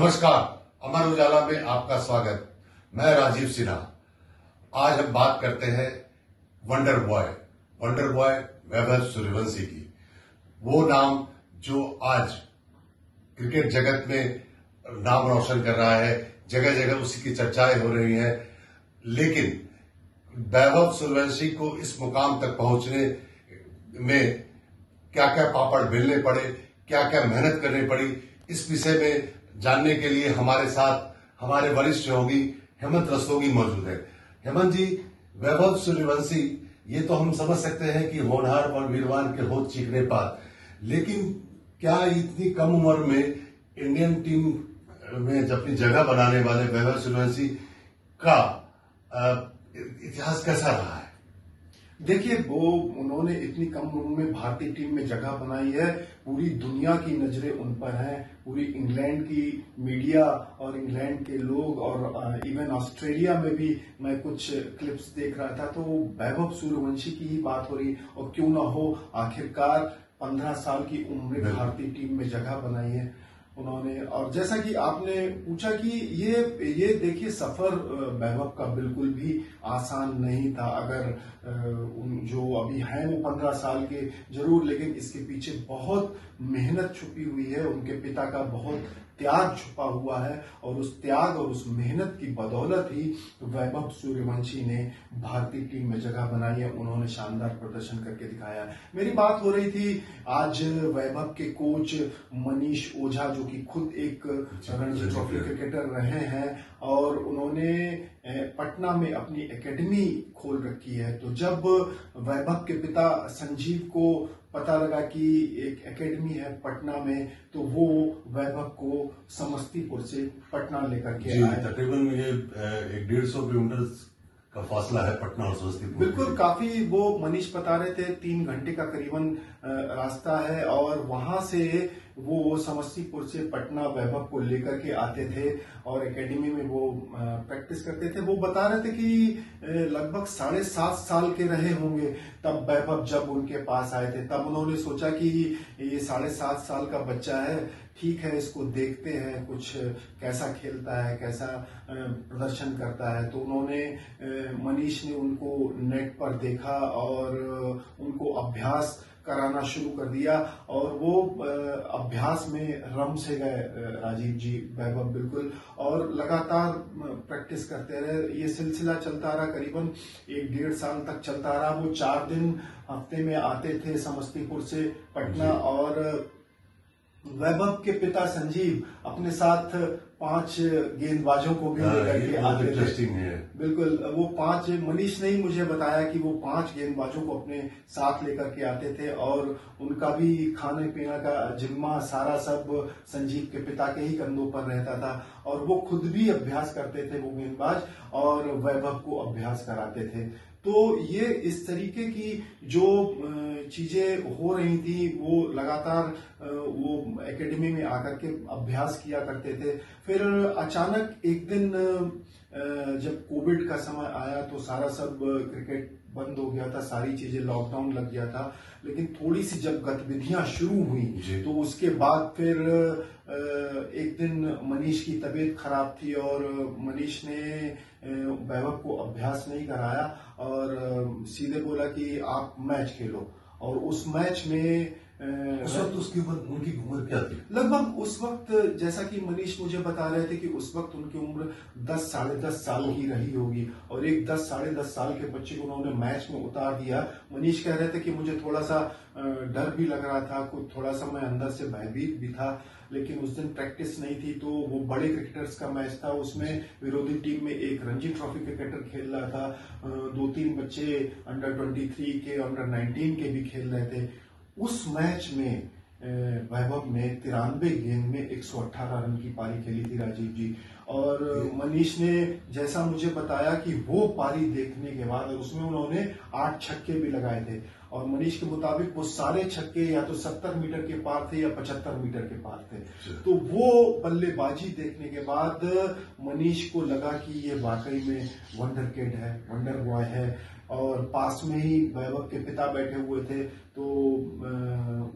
नमस्कार, अमर उजाला में आपका स्वागत। मैं राजीव सिन्हा। आज हम बात करते हैं वंडर बॉय वैभव सूर्यवंशी की। वो नाम जो आज क्रिकेट जगत में नाम रोशन कर रहा है, जगह जगह उसी की चर्चाएं हो रही हैं। लेकिन वैभव सूर्यवंशी को इस मुकाम तक पहुंचने में क्या क्या पापड़ बेलने पड़े, क्या क्या मेहनत करनी पड़ी, इस विषय में जानने के लिए हमारे साथ हमारे वरिष्ठ सहयोगी हेमंत रस्तोगी मौजूद है। हेमंत जी, वैभव सूर्यवंशी ये तो हम समझ सकते हैं कि होनहार और वीरवान के होठ चीखने पात, लेकिन क्या इतनी कम उम्र में इंडियन टीम में अपनी जगह बनाने वाले वैभव सूर्यवंशी का इतिहास कैसा रहा है? देखिए, उन्होंने इतनी कम उम्र में भारतीय टीम में जगह बनाई है। पूरी दुनिया की नजरें उन पर हैं। पूरी इंग्लैंड की मीडिया और इंग्लैंड के लोग और इवन ऑस्ट्रेलिया में भी मैं कुछ क्लिप्स देख रहा था, तो वैभव सूर्यवंशी की ही बात हो रही। और क्यों ना हो, आखिरकार 15 साल की उम्र में भारतीय टीम में जगह बनाई है उन्होंने। और जैसा कि आपने पूछा कि ये देखिए, सफर वैभव का बिल्कुल भी आसान नहीं था। अगर जो अभी हैं वो 15 साल के जरूर, लेकिन इसके पीछे बहुत मेहनत छुपी हुई है। उनके पिता का बहुत त्याग छुपा हुआ है और उस त्याग और उस मेहनत की बदौलत ही वैभव सूर्यवंशी ने भारतीय टीम में जगह बनाई है। उन्होंने शानदार प्रदर्शन करके दिखाया है। मेरी बात हो रही थी आज वैभव के कोच मनीष ओझा, जो कि खुद एक रणजी ट्रॉफी क्रिकेटर रहे हैं, और उन्होंने पटना में अपनी एकेडमी खोल रखी है। तो जब वैभव के पिता संजीव को पता लगा कि एक एकेडमी है पटना में, तो वो वैभव को समस्तीपुर से पटना लेकर के आए। तकरीबन ये 150 किलोमीटर का फासला है पटना और समस्तीपुर। बिल्कुल, काफी वो मनीष बता रहे थे 3 घंटे का करीबन रास्ता है, और वहां से वो समस्तीपुर से पटना वैभव को लेकर के आते थे और एकेडमी में वो प्रैक्टिस करते थे। वो बता रहे थे कि लगभग 7.5 साल के रहे होंगे तब वैभव जब उनके पास आए थे। तब उन्होंने सोचा कि ये 7.5 साल का बच्चा है, ठीक है, इसको देखते हैं कुछ कैसा खेलता है, कैसा प्रदर्शन करता है। तो उन्होंने मनीष ने उनको नेट पर देखा और उनको अभ्यास कराना शुरू कर दिया, और वो अभ्यास में रम से गए राजीव जी, वैभव बिल्कुल, और लगातार प्रैक्टिस करते रहे। ये सिलसिला चलता रहा, करीबन 1-1.5 साल तक चलता रहा। वो 4 दिन हफ्ते में आते थे समस्तीपुर से पटना, और वैभव के पिता संजीव अपने साथ 5 गेंदबाजों को भी लेकर के आते थे। बिल्कुल, वो 5, मनीष ने ही मुझे बताया कि वो 5 गेंदबाजों को अपने साथ लेकर के आते थे, और उनका भी खाने पीने का जिम्मा सारा सब संजीव के पिता के ही कंधों पर रहता था। और वो खुद भी अभ्यास करते थे, वो गेंदबाज, और वैभव को अभ्यास कराते थे। तो ये इस तरीके की जो चीजें हो रही थी, वो लगातार वो एकेडमी में आकर के अभ्यास किया करते थे। फिर अचानक एक दिन जब कोविड का समय आया तो सारा सब क्रिकेट बंद हो गया था, सारी चीजें लॉकडाउन लग गया था। लेकिन थोड़ी सी जब गतिविधियां शुरू हुई तो उसके बाद फिर एक दिन मनीष की तबीयत खराब थी और मनीष ने वैभव को अभ्यास नहीं कराया और सीधे बोला कि आप मैच खेलो। और उस मैच में उस वक्त उनकी उम्र क्या थी? लगभग उस वक्त, जैसा कि मनीष मुझे बता रहे थे कि उस वक्त उनकी उम्र 10 साढ़े 10 साल की रही होगी, और एक 10 साढ़े 10 साल के बच्चे को उन्होंने मैच में उतार दिया। मनीष कह रहे थे कि मुझे थोड़ा सा डर भी लग रहा था, कुछ थोड़ा सा मैं अंदर से भयभीत भी था, लेकिन उस दिन प्रैक्टिस नहीं थी। तो वो बड़े क्रिकेटर्स का मैच था, उसमें विरोधी टीम में एक रणजी ट्रॉफी क्रिकेटर खेल रहा था, 2-3 बच्चे अंडर 23 के, अंडर 19 के भी खेल रहे थे। उस मैच में वैभव ने 93 गेंद में 118 रन की पारी खेली थी राजीव जी। और मनीष ने जैसा मुझे बताया कि वो पारी देखने के बाद उसमें उन्होंने 8 छक्के भी लगाए थे, और मनीष के मुताबिक वो सारे छक्के या तो 70 मीटर के पार थे या 75 मीटर के पार थे। तो वो बल्लेबाजी देखने के बाद मनीष को लगा कि ये वाकई में वंडर किड है, वंडर बॉय है। और पास में ही वैभव के पिता बैठे हुए थे, तो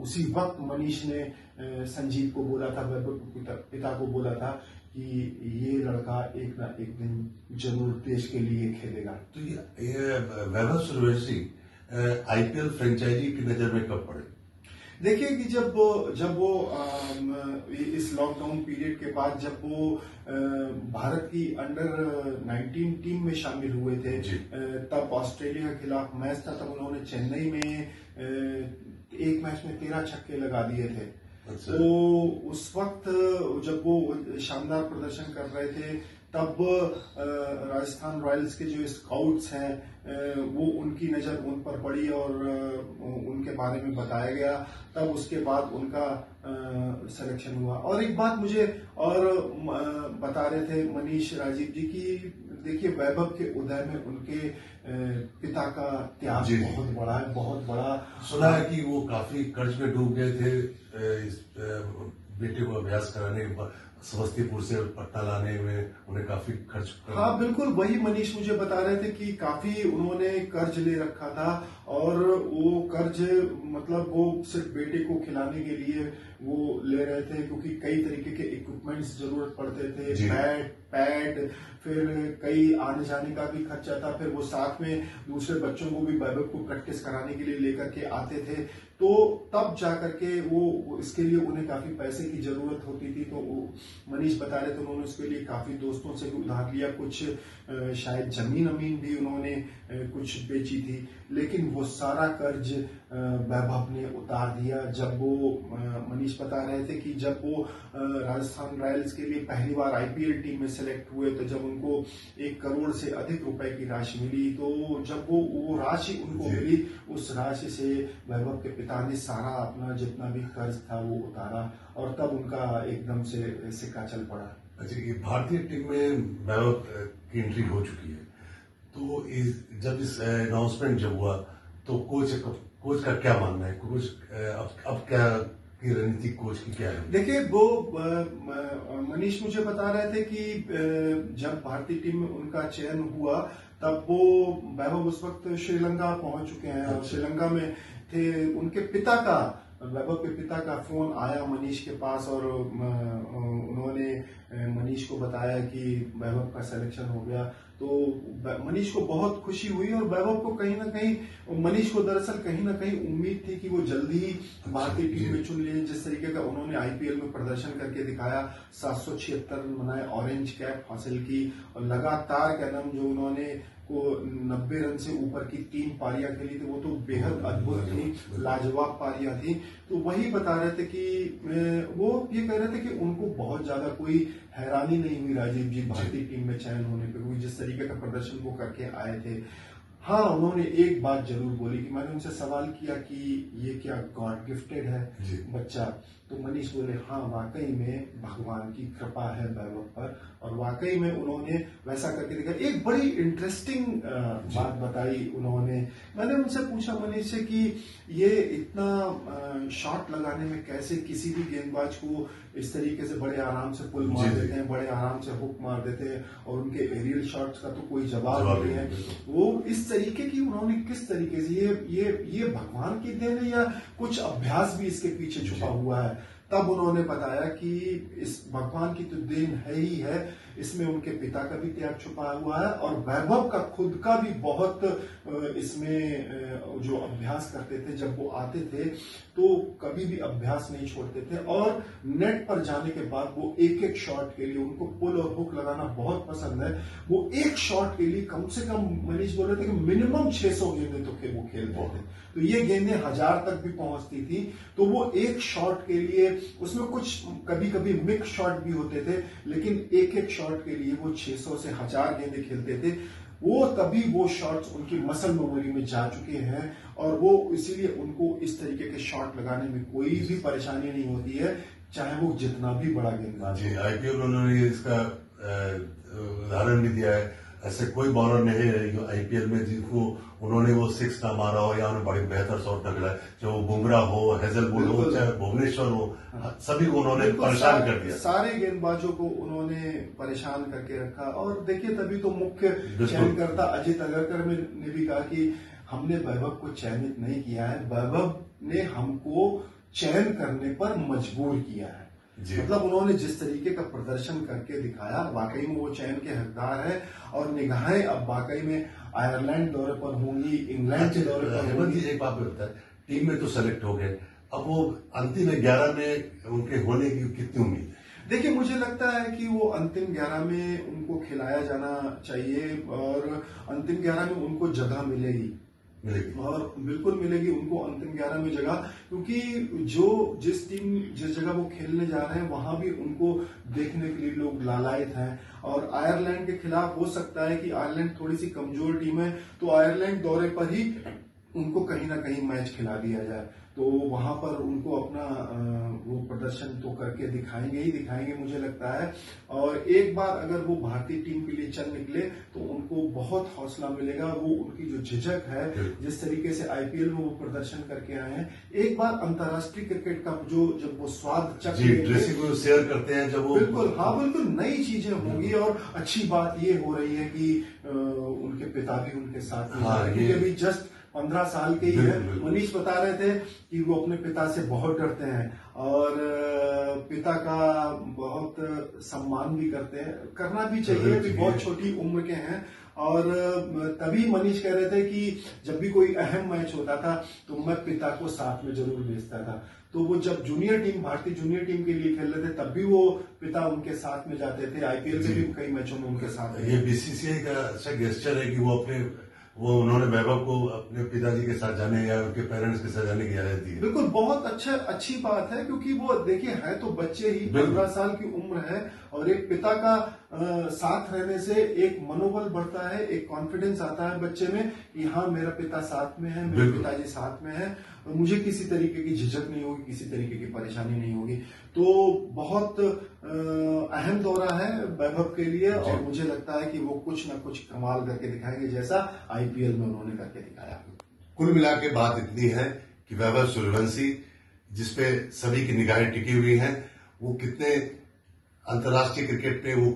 उसी वक्त मनीष ने संजीव को बोला था, वैभव के पिता को बोला था कि ये लड़का एक ना एक दिन जरूर देश के लिए खेलेगा। तो ये वैभव सूर्यवंशी आईपीएल फ्रेंचाइजी की नजर में कब पड़े? देखिए कि जब वो इस लॉकडाउन पीरियड के बाद जब वो भारत की अंडर 19 टीम में शामिल हुए थे, तब ऑस्ट्रेलिया के खिलाफ मैच था, तब उन्होंने चेन्नई में एक मैच में 13 छक्के लगा दिए थे। अच्छा। तो उस वक्त जब वो शानदार प्रदर्शन कर रहे थे, तब राजस्थान रॉयल्स के जो स्काउट्स हैं वो उनकी नजर उन पर पड़ी और उनके बारे में बताया गया। तब उसके बाद उनका सिलेक्शन हुआ। और एक बात मुझे और बता रहे थे मनीष राजीव जी की, देखिए वैभव के उदय में उनके पिता का त्याग बहुत बड़ा है, बहुत बड़ा। सुना है कि वो काफी कर्ज में डूब गए थे इस बेटे को अभ्यास कराने के बाद, समस्तीपुर से पटना लाने में उन्हें काफी खर्च। हाँ बिल्कुल, वही मनीष मुझे बता रहे थे कि काफी उन्होंने कर्ज ले रखा था और वो कर्ज मतलब वो सिर्फ बेटे को खिलाने के लिए वो ले रहे थे, क्योंकि कई तरीके के इक्विपमेंट्स जरूरत पड़ते थे, बैट पैड, फिर कई आने जाने का भी खर्चा था, फिर वो साथ में दूसरे बच्चों को भी वैभव को प्रैक्टिस कराने के लिए लेकर के आते थे। तो तब जाकर के वो इसके लिए उन्हें काफी पैसे की जरूरत होती थी। तो वो मनीष बता रहे थे उन्होंने उसके लिए काफी दोस्तों से भी उधार लिया, कुछ शायद जमीन भी उन्होंने कुछ बेची थी, लेकिन वो सारा कर्ज वैभव ने उतार दिया। जब वो मनीष बता रहे थे कि जब वो राजस्थान रॉयल्स के लिए पहली बार आईपीएल टीम में सिलेक्ट हुए, तो जब उनको 1 करोड़ से अधिक रुपए की राशि मिली, तो जब वो राशि उनको मिली, उस राशि से वैभव के पिता ने सारा अपना जितना भी कर्ज था वो उतारा और तब उनका एकदम से सिक्का चल पड़ा। अच्छा, ये भारतीय टीम में वैभव की एंट्री हो चुकी है, तो जब इस अनाउंसमेंट जब हुआ तो कोच का क्या मानना है? कोच अब क्या की रणनीति कोच की क्या है? देखिए वो मनीष मुझे बता रहे थे कि जब भारतीय टीम में उनका चयन हुआ, तब वो वैभव उस वक्त श्रीलंका पहुंच चुके हैं और श्रीलंका में थे। उनके पिता का, वैभव के पिता का फोन आया मनीष के पास और उन्होंने मनीष को बताया कि वैभव का सिलेक्शन हो गया। तो मनीष को बहुत खुशी हुई और वैभव को कहीं ना कहीं, मनीष को दरअसल कहीं ना कहीं उम्मीद थी कि वो जल्दी ही भारतीय टीम में चुन लिए। जिस तरीके का उन्होंने आईपीएल में प्रदर्शन करके दिखाया, 776 रन बनाए, ऑरेंज कैप हासिल की और लगातार क्या नाम जो उन्होंने को 90 रन से ऊपर की 3 पारियां खेली थी, वो तो बेहद अद्भुत थी, लाजवाब पारियां थी। तो वही बता रहे थे कि वो ये कह रहे थे कि उनको बहुत ज्यादा कोई हैरानी नहीं हुई राजीव जी भारतीय टीम में चयन होने पे, कोई जिस तरीके का प्रदर्शन वो करके आए थे। हाँ, उन्होंने एक बात जरूर बोली कि मैंने उनसे सवाल किया कि ये क्या गॉड गिफ्टेड है बच्चा? तो मनीष बोले हाँ, वाकई में भगवान की कृपा है वैभव पर, और वाकई में उन्होंने वैसा करके दिखा। एक बड़ी इंटरेस्टिंग बात बताई उन्होंने। मैंने उनसे पूछा मनीष से कि ये इतना शॉट लगाने में कैसे किसी भी गेंदबाज को इस तरीके से बड़े आराम से पुल मार देते हैं, बड़े आराम से हुक मार देते हैं, और उनके एरियल शॉट्स का तो कोई जवाब नहीं है। वो इस तरीके की उन्होंने किस तरीके से ये भगवान की देन है या कुछ अभ्यास भी इसके पीछे छुपा हुआ है? तब उन्होंने बताया कि इस भगवान की तो देन है ही है, इसमें उनके पिता का भी त्याग छुपा हुआ है और वैभव का खुद का भी बहुत इसमें जो अभ्यास करते थे, जब वो आते थे तो कभी भी अभ्यास नहीं छोड़ते थे और नेट पर जाने के बाद वो एक एक शॉट के लिए, उनको पुल और हुक लगाना बहुत पसंद है, वो एक शॉट के लिए कम से कम मनीष बोल रहे थे कि मिनिमम 600 गेंदें तो वो खेलते थे। तो ये गेंदें 1000 तक भी पहुंचती थी। तो वो एक शॉट के लिए, उसमें कुछ कभी कभी मिक्स शॉट भी होते थे, लेकिन एक एक शॉट के लिए वो 600 से 1000 गेंदें खेलते थे। वो तभी वो शॉट्स उनकी मसल मेमोरी में जा चुके हैं और वो इसीलिए उनको इस तरीके के शॉट लगाने में कोई भी परेशानी नहीं होती है, चाहे वो जितना भी बड़ा गेंदबाज हो। आईपीएल उन्होंने इसका उदाहरण भी दिया है, ऐसे कोई बॉलर नहीं है जो आईपीएल में जिनको उन्होंने वो 6 ना मारा हो या उन्हें बड़ी बेहतर शॉट न खेला, चाहे वो बुमराह हो, हेजलवुड हो, चाहे भुवनेश्वर हो, सभी को उन्होंने परेशान कर दिया। सारे गेंदबाजों को उन्होंने परेशान करके रखा। और देखिए तभी तो मुख्य चयनकर्ता अजित अगरकर ने भी कहा कि हमने वैभव को चयनित नहीं किया है, वैभव ने हमको चयन करने पर मजबूर किया है। जी। मतलब उन्होंने जिस तरीके का प्रदर्शन करके दिखाया, वाकई में वो चयन के हकदार है और निगाहें अब वाकई में आयरलैंड दौरे पर होंगी, इंग्लैंड के दौरे पर हेमंत जी होंगी। एक बात बताए, टीम में तो सेलेक्ट हो गए, अब वो अंतिम 11 में उनके होने की कितनी उम्मीद है? देखिए, मुझे लगता है कि वो अंतिम 11 में उनको खिलाया जाना चाहिए और अंतिम 11 में उनको जगह मिलेगी मिलेगी। और बिल्कुल मिलेगी उनको अंतिम 11 में जगह, क्योंकि जिस जगह वो खेलने जा रहे हैं वहां भी उनको देखने के लिए लोग लालायित हैं। और आयरलैंड के खिलाफ हो सकता है कि आयरलैंड थोड़ी सी कमजोर टीम है, तो आयरलैंड दौरे पर ही उनको कहीं ना कहीं मैच खिला दिया जाए, तो वहां पर उनको अपना वो प्रदर्शन तो करके दिखाएंगे ही दिखाएंगे मुझे लगता है। और एक बार अगर वो भारतीय टीम के लिए चल निकले तो उनको बहुत हौसला मिलेगा। वो उनकी जो झिझक है, जिस तरीके से आईपीएल में वो प्रदर्शन करके आए हैं, एक बार अंतर्राष्ट्रीय क्रिकेट का जो जब वो स्वाद चख जी, ड्रेसिंग रूम शेयर करते हैं जब वो, बिल्कुल, हाँ बिल्कुल नई चीजें होंगी। और अच्छी बात ये हो रही है कि उनके पिता भी उनके साथ में हाँ, हैं, क्योंकि अभी जस्ट 15 साल के ही है। मनीष बता रहे थे कि वो अपने पिता से बहुत डरते हैं और पिता का बहुत सम्मान भी करते हैं, करना भी चाहिए कि बहुत छोटी उम्र के हैं। और तभी मनीष कह रहे थे कि जब भी कोई अहम मैच होता था तो मैं पिता को साथ में जरूर भेजता था। तो वो जब भारतीय जूनियर टीम के लिए खेल रहे थे तब भी वो पिता उनके साथ में जाते थे, आईपीएल के भी कई मैचों में उनके साथ। ये बीसीसीआई का अच्छा गेस्चर है कि उन्होंने वैभव को अपने पिताजी के साथ जाने या उनके पेरेंट्स के साथ जाने की इजाजत दी है। बिल्कुल, बहुत अच्छी बात है, क्योंकि वो देखिए है तो बच्चे ही, 15 साल की उम्र है और एक पिता का साथ रहने से एक मनोबल बढ़ता है, एक कॉन्फिडेंस आता है बच्चे में कि हाँ मेरा पिता साथ में है, मेरे पिताजी साथ में है, मुझे किसी तरीके की झिझक नहीं होगी, किसी तरीके की परेशानी नहीं होगी। तो बहुत अहम दौरा है वैभव के लिए और मुझे लगता है कि वो कुछ ना कुछ कमाल करके दिखाएंगे, जैसा आईपीएल में उन्होंने करके दिखाया। कुल मिला के बात इतनी है कि वैभव सूर्यवंशी, जिसपे सभी की निगाहें टिकी हुई हैं, वो कितने अंतर्राष्ट्रीय क्रिकेट में वो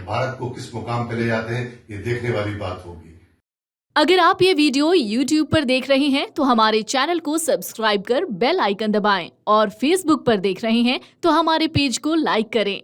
भारत को किस मुकाम पे ले जाते हैं, ये देखने वाली बात होगी। अगर आप ये वीडियो YouTube पर देख रहे हैं तो हमारे चैनल को सब्सक्राइब कर बेल आइकन दबाएं और Facebook पर देख रहे हैं तो हमारे पेज को लाइक करें।